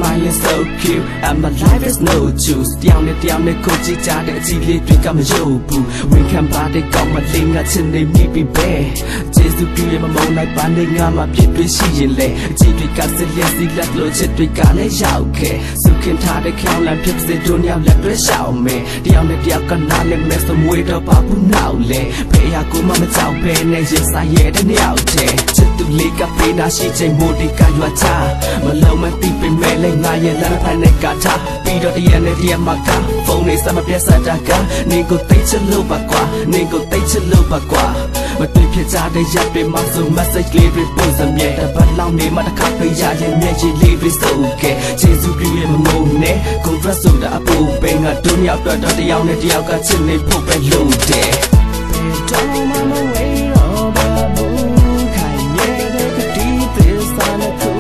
smiling so cute and my life is no juice တရားနဲ့ကိုကြည့်ကြတဲ့အကြည့်လေးတွေကမယုံဘူးဝန်ခံပါတဲ့ကောင်းမလေးငါချင်နေမိပြီပဲကျေးဇူးပြုရမမုန်းလိုက်ပါနဲ့ငါမှပြည့်တွေ့ရှိရင်လေအကြည့်တွေကစလျက်စီလက်လို့ချစ်တွေကလည်းရောက်ခဲ့စုခင်ထားတဲ့ခေါင်းလမ်းဖြစ်စေတို့ညောင်လက်တွဲရှောင်မယ်တရားနဲ့ကနားလည်းမဲစမွေတော့ပါဘူးနောက်လေဖေးရကိုမကြောက်ပဲနဲ့ရင်ဆိုင်ရတဲ့နှစ်ယောက်တည်းချစ်သူလေးကပေးတာရှိချိန်မိုဒီကရွာချမလုံးမသိပေမဲ့လည်းငါရဲ့လက်ဖက်နဲ့ကထားပြီးတော့တရားနဲ့တရားမှာကဖုန်းလေးစမပြတ်စတာကနေကိုသိချလို့ပါကွာနေကိုသိချလို့ပါကွာမတွေ့ဖြစ်ကြတဲ့ရပ်တွေမှာဆို message လေးတွေပို့စမြဲတပတ်လောက်နေမှတစ်ခါပေးရရင်မျက်ရည်လေးတွေစုပ်ကဲကျေးဇူးပြုရမမုန်းနဲ့ contract ဆိုတာအပူပဲငါတို့ညောက်တော့တယောက်နဲ့တယောက်ကချစ်နေဖို့ပဲလို့တဲ့don't mama wait on babu kai ye de ti this on the cool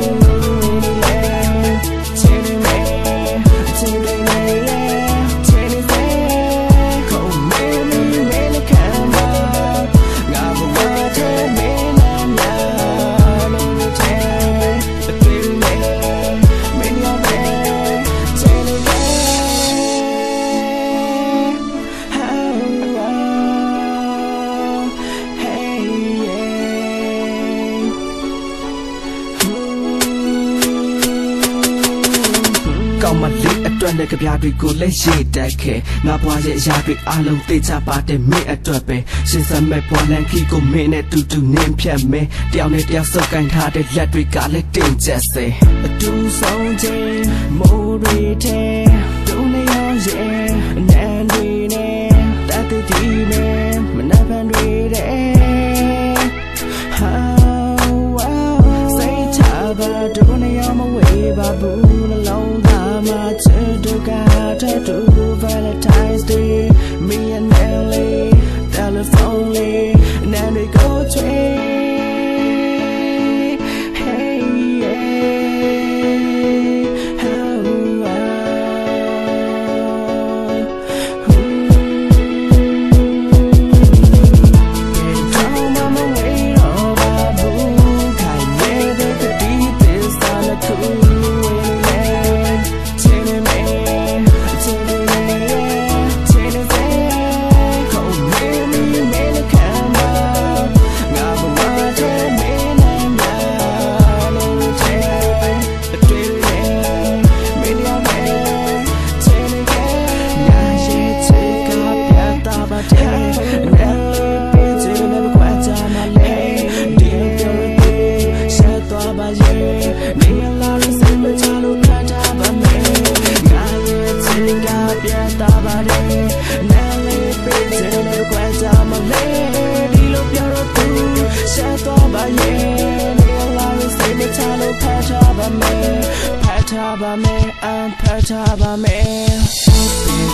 ကောင်းမလေးအတွက်နဲ့ကြပြတွေကိုလည်းရေးတက်ခဲ့ငါဘွားရဲ့အရာတွေအားလုံးသိချပါတဲ့မင်းအတွက်ပဲရှင်းစမဲ့ဘွားလန်ခီကိုမင်းနဲ့တူနင်းဖြတ်မယ်တယောက်နဲ့တယောက်စုပ်ကိုင်ထားတဲ့လက်တွေကလည်းတင်းကျပ်စေအတူဆုံးချိန်မိုးတွေထဲဒုနေရောရဲ့အနံတွေနဲ့တတ်တီနဲ့မနှပ်ပန်တွေတဲ့ဟာစိတ်ချပါဒုနေရောမဝေးပါဘူးနှလုံးto Valentine's Day, me and Nelly, telephone lay, and then we go trade. Hey, yeah, don't mama wait on babu, can't get the deep this on the cool. Pataba me, I'm pataba me.